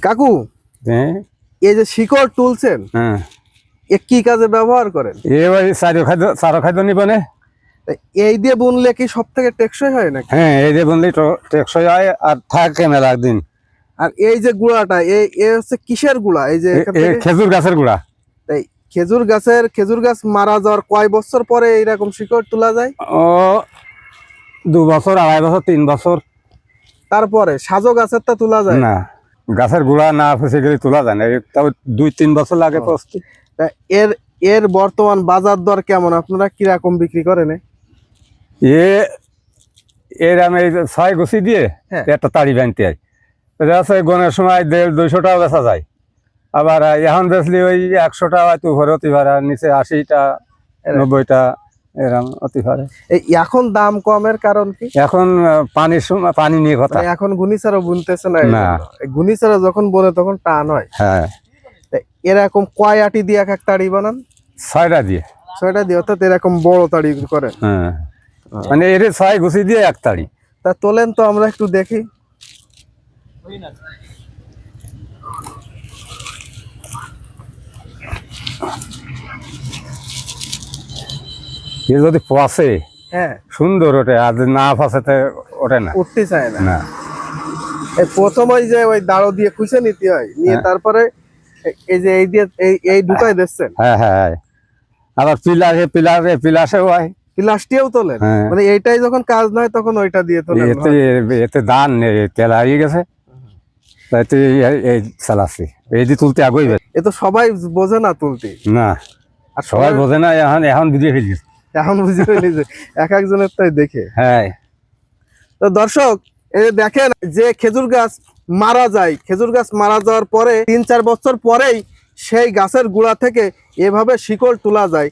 কাকু, হ্যাঁ এই যে শিকড় তুলছেন, হ্যাঁ এ কি কাজে ব্যবহার করেন? ওই চারো খাদ্য নিবনে। এই দিয়ে বুনলে কি সব থেকে টেকসই হয় নাকি? হ্যাঁ এই যে বললি টেকসই হয় আর থাকে মেলা দিন। আর এই যে গুঁড়াটা, এ হচ্ছে কিসের গুঁড়া? এই যে এখান থেকে খেজুর গাছের গুঁড়া। এই খেজুর গাছ মারা যাওয়ার কয় বছর পরে এইরকম শিকড় তোলা যায়? ও 2 বছর, 2.5 বছর, 3 বছর। তারপরে সাজো গাছেরটা তোলা যায় না, গাছের গুঁড়া না ফেসে গেলে তোলা যায় না, তাও 2-3 বছর লাগে পচতে। তা এর এর বর্তমান বাজার দর কেমন? আপনারা কিরকম বিক্রি করেন? এর আমি 6 গুছি দিয়ে হ্যাঁ। একটা তাড়ি বানতে হয়, গনের সময় 150-200 টাকা বেচা যায়। আবার এখন বেচলি ওই 100 টাকা হয়তো উপরে হতে পারে, আর নিচে 80টা 90টা এরকম হতে পারে। এই এখন দাম কমের কারণ কি? এখন পানির সময় পানি নিয়ে কথা। এখন ঘূর্ণিঝড়ও বুনতেছে না। না, ঘূর্ণিঝড় যখন বলে তখন টান হয়। হ্যাঁ। এরকম কয় আটি দিয়ে এক তাড়ি বানান? 6টা দিয়ে। 6টা দিয়ে, অর্থাৎ এরকম বড় তাড়ি করেন? হ্যাঁ, মানে এর 6 গুছি দিয়ে এক তাড়ি। তা তোলেন তো আমরা একটু দেখি। যদি পচে হ্যাঁ, সুন্দর ওঠে, আর না পচেতে ওঠে না, উঠতে চায় না। না। এই প্রথমে যে ওই দাঁড়ো দিয়ে খুঁজে নিতে হয়, নিয়ে তারপরে এই যে এই দিয়ে এই ঢুকাই দিচ্ছেন। হ্যাঁ হ্যাঁ হ্যাঁ, আবার পিলাসেও হয়। প্লাস্টিকও তোলেন? হ্যাঁ। মানে এইটাই যখন কাজ নয় তখন ওইটা দিয়ে তোলেন? এতে দান নেই, তেল হারিয়ে গেছে, তাইতে এই চালাচ্ছি। এই দিয়ে তুলতে আগুই এ তো সবাই বোঝে না তুলতে। না, আর সবাই বোঝে না। এখন বুঝিয়ে ফেলছি। এখন বুঝে ফেলি যে এক একজনের তাই দেখে। হ্যাঁ। তো দর্শক, এই যে দেখেন যে খেজুর গাছ মারা যায়, খেজুর গাছ মারা যাওয়ার পরে 3-4 বছর পরেই সেই গাছের গুঁড়া থেকে এভাবে শিকড় তোলা যায়।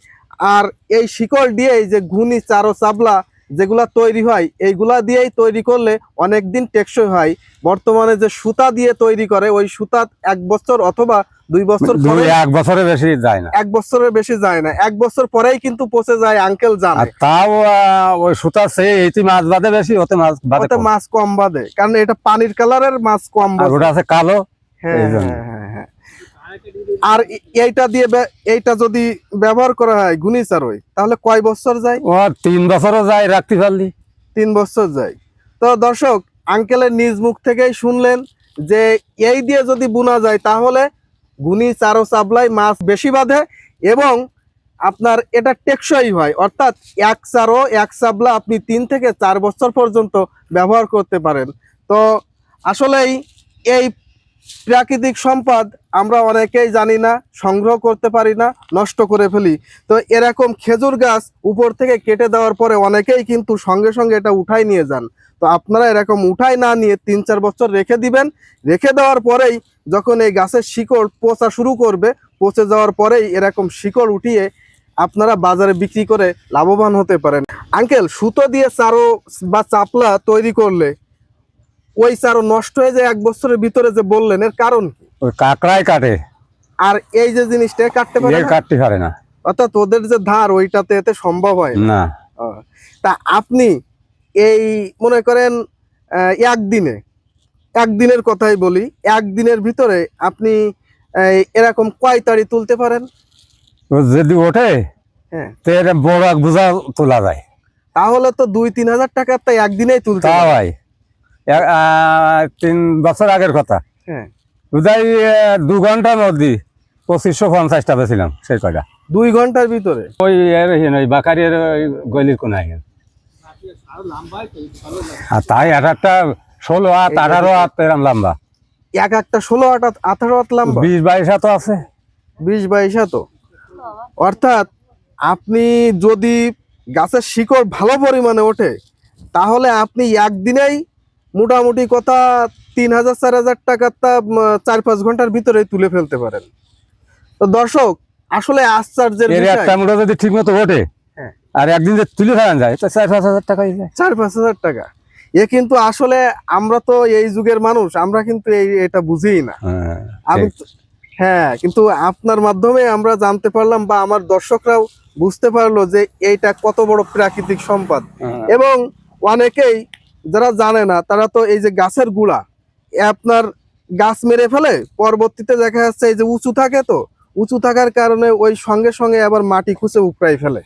আর এই শিকড় দিয়েই যে ঘুনি চারো চাবলা যেগুলা তৈরি হয়, এইগুলা দিয়েই তৈরি করলে অনেকদিন টেকসই হয়। বর্তমানে যে সুতা দিয়ে তৈরি করে, ওই সুতা 1 বছর অথবা 2 বছর পরে, 1 বছরের বেশি যায় না। 1 বছরের বেশি যায় না, 1 বছর পরেই কিন্তু পচে যায়, আঙ্কেল জানে। তাও ওই সুতা সে এইটি মাছ বাদে বেশি, ওতে মাছ কম বাদে, কারণ এটা পানির কালারের মাছ কম বাদে, ওটা আছে কালো। হ্যাঁ হ্যাঁ। আর এইটা যদি ব্যবহার করা হয় ঘূর্ণিঝড়, তাহলে কয় বছর যায়? ও 3 বছরও যায় রাখতে পারলি। 3 বছর যায়। তো দর্শক, আঙ্কেলের নিজ মুখ থেকেই শুনলেন যে এই দিয়ে যদি বোনা যায় তাহলে ঘুনি চারো চাবলাই মাছ বেশি বাঁধে এবং আপনার এটা টেকসই হয়। অর্থাৎ এক চারো এক চাবলা আপনি 3 থেকে 4 বছর পর্যন্ত ব্যবহার করতে পারেন। তো আসলেই এই প্রাকৃতিক সম্পদ আমরা অনেকেই জানি না, সংগ্রহ করতে পারি না, নষ্ট করে ফেলি। তো এরকম খেজুর গাছ উপর থেকে কেটে দেওয়ার পরে অনেকেই কিন্তু সঙ্গে সঙ্গে এটা উঠাই নিয়ে যান। তো আপনারা এরকম উঠাই না নিয়ে 3-4 বছর রেখে দিবেন। রেখে দেওয়ার পরেই যখন এই গাছের শিকড় পচা শুরু করবে, পচে যাওয়ার পরেই এরকম শিকড় উঠিয়ে আপনারা বাজারে বিক্রি করে লাভবান হতে পারেন। আঙ্কেল, সুতো দিয়ে চারো বা চাপলা তৈরি করলে ওই চারো নষ্ট হয়ে যায় 1 বছরের ভিতরে, যে বললেন, এর কারণ কি? ওই কাকড়াই কাটে, আর এই যে জিনিসটা কাটতে পারে না, অর্থাৎ ওদের যে ধার, ওইটাতে এতে সম্ভব হয় না। তা আপনি এই মনে করেন একদিনের কথাই বলি, একদিনের ভিতরে আপনি এরকম কয় তাড়ি তুলতে পারেন? যদি ওঠে, হ্যাঁ, তো এটা বড় এক বোঝা তোলা যায়। তাহলে তো 2-3 হাজার টাকা তাই একদিনেই তুলতে হয়। 3 বছর আগের কথা। হ্যাঁ, বুঝাই 2 ঘন্টার মধ্যে 2550টা বেছিলাম সেই কয়টা। 2 ঘন্টার ভিতরে? ওই বাকারির গলির কোনায়। আর তাই একটা 16 হাত 18 হাত এরম লম্বা। একটা 16-18 হাত লম্বা? 20-22 হাত আছে। 20-22 হাত। অর্থাৎ আপনি যদি গাছের শিকড় ভালো পরিমাণে ওঠে তাহলে আপনি একদিনেই মোটামুটি কথা 3000-4000 টাকা 4-5 ঘন্টার ভিতরে তুলে ফেলতে পারেন। তো দর্শক, আসলে আশ্চর্যের বিষয়, একটা মুঠো যদি ঠিক মতো ওঠে আর একদিন যে তুলে ফেলান যায়, 4-5 হাজার টাকা। 4-5 হাজার টাকা। এ কিন্তু আসলে আমরা তো এই যুগের মানুষ, আমরা কিন্তু এটা বুঝিই না। হ্যাঁ, কিন্তু আপনার মাধ্যমে আমরা জানতে পারলাম, বা আমার দর্শকরাও বুঝতে পারলো যে এইটা কত বড় প্রাকৃতিক সম্পদ। এবং অনেকেই যারা জানে না, তারা তো এই যে গাছের গুঁড়া আপনার গাছ মেরে ফেলে, পরবর্তীতে দেখা যাচ্ছে এই যে উঁচু থাকে, তো উঁচু থাকার কারণে ওই সঙ্গে সঙ্গে আবার মাটি খুঁচে উপড়াই ফেলে।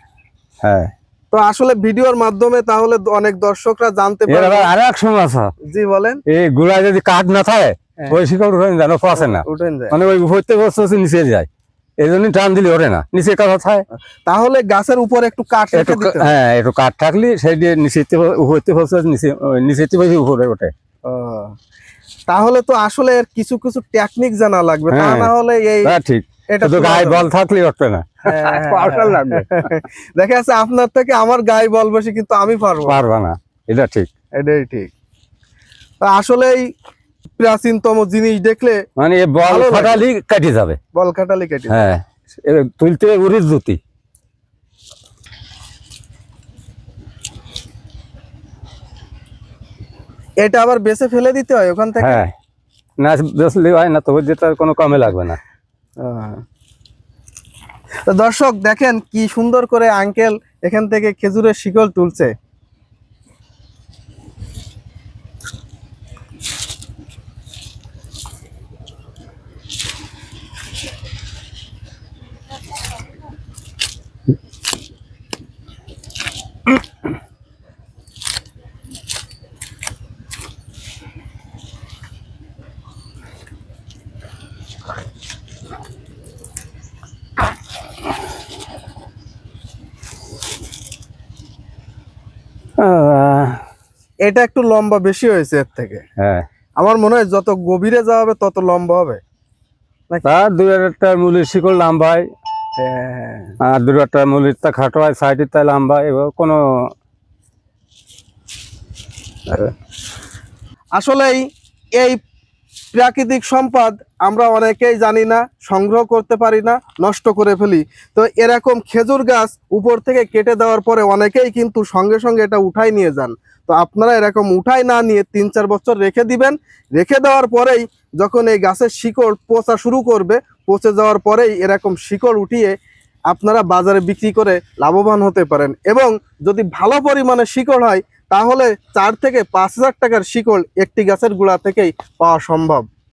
হ্যাঁ, তো আসলে ভিডিওর মাধ্যমে তাহলে অনেক দর্শকরা জানতে এর পারবে। আবার আর এক সমস্যা, জি বলেন। এই গোড়ায় যদি কাঠ না থাকে হ্যাঁ। ওই শিকড় উঠে যেন পচে না, উঠেন যায়। মানে ওই হইতে বসতে নিচে যায়, এই জন্য টান দিলে ওঠে না, নিচে কাঠ থাকে। তাহলে গাছের উপর একটু কাঠ রেখে দিতে হবে। হ্যাঁ, একটু কাঠ থাকলে সেই দিয়ে নিচে হইতে বসতে নিচে উপরে ওঠে। ও, তাহলে তো আসলে এর কিছু কিছু টেকনিক জানা লাগবে, তা হ্যাঁ। না হলে এই হ্যাঁ ঠিক, এটা শুধু গায়ে বল থাকলে উঠবে না, পাওয়ার লাগবে। দেখা যাচ্ছে আপনার থেকে আমার গায়ে বল বেশি, কিন্তু আমি পারবো না। পারবা না, এটা ঠিক। এটাই ঠিক। তা আসলেই প্রাচীনতম জিনিস দেখলে মানে এই বল ভালো লাগে। ফাটালি কেটে যাবে। বল কাটালি কেটে যায়। হ্যাঁ, তুলতে উড়ির জুতি। এটা আবার বেছে ফেলে দিতে হয় ওখান থেকে। হ্যাঁ, না বেসলে হয় না, তবে যেটা কোনো কামে লাগবে না। তো দর্শক দেখেন কি সুন্দর করে আঙ্কেল এখান থেকে খেজুরের শিকল তুলছে। এটা একটু লম্বা বেশি হয়েছে এর থেকে। হ্যাঁ, আমার মনে হয় যত গভীরে যাওয়া হবে তত লম্বা হবে। তার দুই একটা মুলির শিকড় লাম্বায়, হ্যাঁ, আর দুই একটা মুলির তা খাটো হয়, সাইডের তা লাম্বা, এবার কোনো আসলেই এই প্রাকৃতিক সম্পদ আমরা অনেকেই জানি না, সংগ্রহ করতে পারি না, নষ্ট করে ফেলি। তো এরকম খেজুর গাছ উপর থেকে কেটে দেওয়ার পরে অনেকেই কিন্তু সঙ্গে সঙ্গে এটা উঠাই নিয়ে যান। তো আপনারা এরকম উঠাই না নিয়ে 3-4 বছর রেখে দিবেন। রেখে দেওয়ার পরেই যখন এই গাছের শিকড় পচা শুরু করবে, পচে যাওয়ার পরেই এরকম শিকড় উঠিয়ে আপনারা বাজারে বিক্রি করে লাভবান হতে পারেন। এবং যদি ভালো পরিমাণে শিকড় হয় তাহলে 4 থেকে 5 হাজার টাকার শিকড় একটি গাছের গোড়া থেকেই পাওয়া সম্ভব।